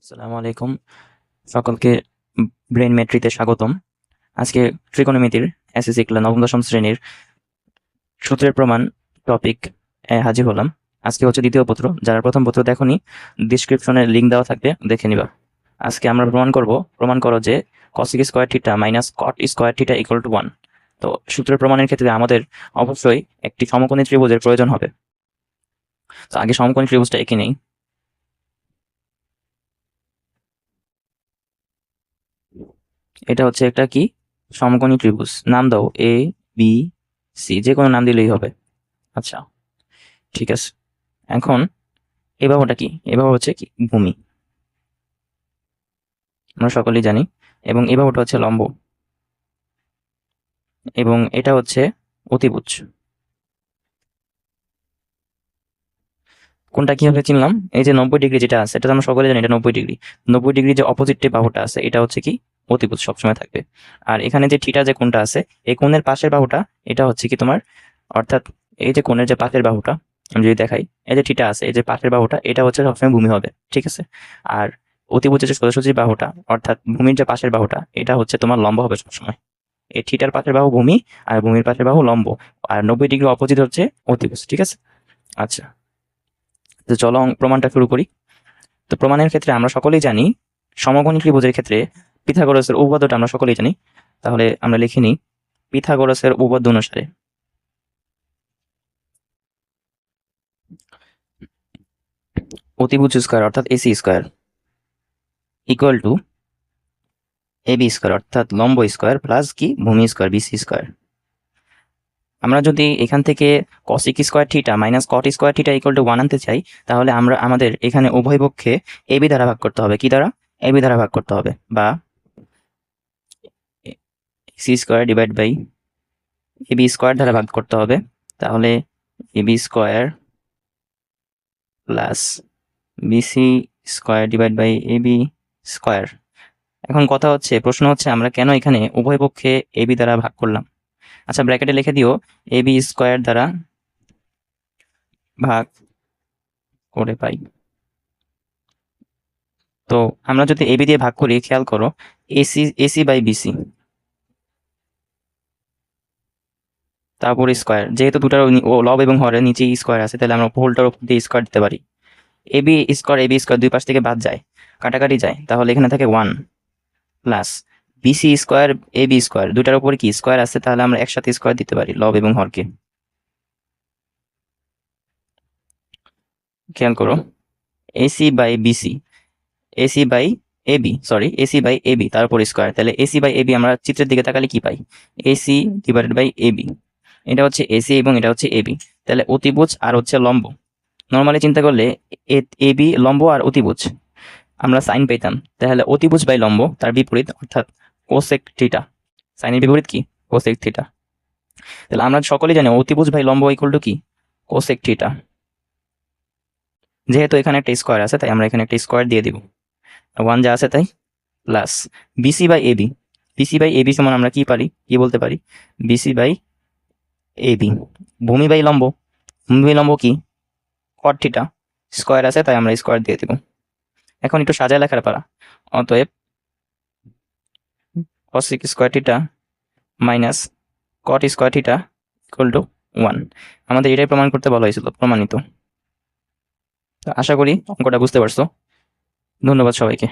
আসসালামু আলাইকুম। সকলকে ব্রেইন ম্যাট্রিতে স্বাগতম। আজকে ট্রিকোনোমেট্রির এসএসসি ক্লাস নবম দশম শ্রেণীর সূত্রের প্রমাণ টপিক হাজির হলাম। আজকে হচ্ছে দ্বিতীয় পত্র। যারা প্রথম পত্র দেখোনি, ডিসক্রিপশনে লিঙ্ক দেওয়া থাকবে, দেখে নিবা। আজকে আমরা প্রমাণ করো যে কসিক square theta minus cot square theta equal to 1। তো সূত্রের প্রমাণের ক্ষেত্রে আমাদের অবশ্যই একটি সমকোণী ত্রিভুজের প্রয়োজন হবে। তো আগে সমকোণী ত্রিভুজটা এঁকে নেই। এটা হচ্ছে একটা কি সমকোণী ত্রিভুজ। নাম দাও এ বি সি, যে কোনো নাম দিলেই হবে। আচ্ছা, ঠিক আছে। এখন এই বাহুটা কি? এই বাহু হচ্ছে কি ভূমি, আমরা সকলেই জানি। এবং এই বাহুটা হচ্ছে লম্ব, এবং এটা হচ্ছে অতিভুজ। কোনটা কিভাবে চিনলাম? এই যে 90 ডিগ্রি যেটা আছে, এটা তো আমরা সকলে জানি এটা 90 ডিগ্রি। 90 ডিগ্রি যে অপোজিট বাহুটা আছে, এটা হচ্ছে কি অতিভুজ, সবসময় থাকবে। আর এখানে যে থিটা যে কোণটা আছে, এই কোণের পাশের বাহুটা এটা হচ্ছে কি তোমার, অর্থাৎ এই যে কোণের যে পাশের বাহুটা, আমি যদি দেখাই, এই যে থিটা আছে, এই যে পাশের বাহুটা, এটা হচ্ছে সবসময় ভূমি হবে, ঠিক আছে। আর অতিভুজের যে সোজাসুজি বাহুটা, অর্থাৎ ভূমির যে পাশের বাহুটা, এটা হচ্ছে তোমার লম্ব হবে সবসময়। এই থিটার পাশের বাহু ভূমি, আর ভূমির পাশের বাহু লম্ব, আর 90 ডিগ্রি অপোজিট হচ্ছে অতিভুজ, ঠিক আছে। আচ্ছা, তো চলো প্রমাণটা শুরু করি। তো প্রমাণের ক্ষেত্রে আমরা সকলেই জানি, সমকোণী ত্রিভুজের ক্ষেত্রে পিথাগোরাসের উপপাদ্যটা আমরা সকলেই জানি। তাহলে আমরা লিখে নিই, পিথাগোরাসের উপপাদ্য অনুসারে অতিভুজ স্কয়ার অর্থাৎ A C square equal to A B square অর্থাৎ লম্ব স্কয়ার প্লাস কি ভূমি স্কয়ার বিসি স্কয়ার। আমরা যদি এখান থেকে কসিক square theta minus caught square theta equal to 1 আনতে চাই, তাহলে আমাদের এখানে উভয় পক্ষে এবি দ্বারা ভাগ করতে হবে। কি দ্বারা? এবি দ্বারা ভাগ করতে হবে, বা C square divide by A B square দ্বারা ভাগ করতে হবে। তাহলে A B square plus B C square divide by A B square. এখন কথা হচ্ছে, প্রশ্ন হচ্ছে আমরা কেন এখানে উভয় পক্ষে এবি দ্বারা ভাগ করলাম। আচ্ছা, ব্র্যাকেটে লিখে দিও এবি স্কয়ার দ্বারা ভাগ করে পাই। তো আমরা যদি এবি দিয়ে ভাগ করি, খেয়াল করো, এসি এসি বাই বিসি, তারপর স্কয়ার, যেহেতু দুটার লব এবং হরের নিচে স্কয়ার আছে, তাহলে আমরা হোলটার উপর দিয়ে স্কয়ার দিতে পারি। এবি স্কয়ার দুই পাশ থেকে বাদ যায়, কাটাকাটি যায়, তাহলে এখানে থাকে 1 plus B C square A B square, দুটার উপরে কি স্কয়ার আছে, তাহলে আমরা একসাথে স্কয়ার দিতে পারি লব এবং হরকে। খেয়াল করো, AC by BC, AC by AC by AB, তারপর স্কয়ার। তাহলে এসি বাই এবি আমরা চিত্রের দিকে তাকালে কি পাই? AC divided by AB. এটা হচ্ছে এসি এবং এটা হচ্ছে এবি। তাহলে অতিভুজ আর হচ্ছে লম্ব। নর্মালি চিন্তা করলে এবি লম্ব আর অতিভুজ আমরা সাইন পেতাম, তাহলে অতিভুজ বাই লম্ব তার বিপরীত, অর্থাৎ কোসেক থিটা। সাইনের বিপরীত কি? Cosec theta. তাহলে আমরা সকলেই জানি অতিভুজ বাই লম্ব ইকুয়াল টু কি? Cosec theta. যেহেতু এখানে একটা স্কয়ার আছে, তাই আমরা এখানে একটা স্কয়ার দিয়ে দিব। 1 যা আছে তাই, plus B C by A B. B C by A B সমান আমরা কি পারি, কি বলতে পারি? B C by A B. ভূমি বাই লম্ব, ভূমি বাই লম্ব কি? কট থিটা। স্কয়ার আছে, তাই আমরা স্কয়ার দিয়ে দিব। এখন একটু সাজায় লেখার পারা। অতএব কসিক square theta minus caught square theta equal to 1। আমাদের এটাই প্রমাণ করতে বলা হয়েছিল, প্রমাণিত। আশা করি অঙ্কটা বুঝতে পারছো। ধন্যবাদ সবাইকে।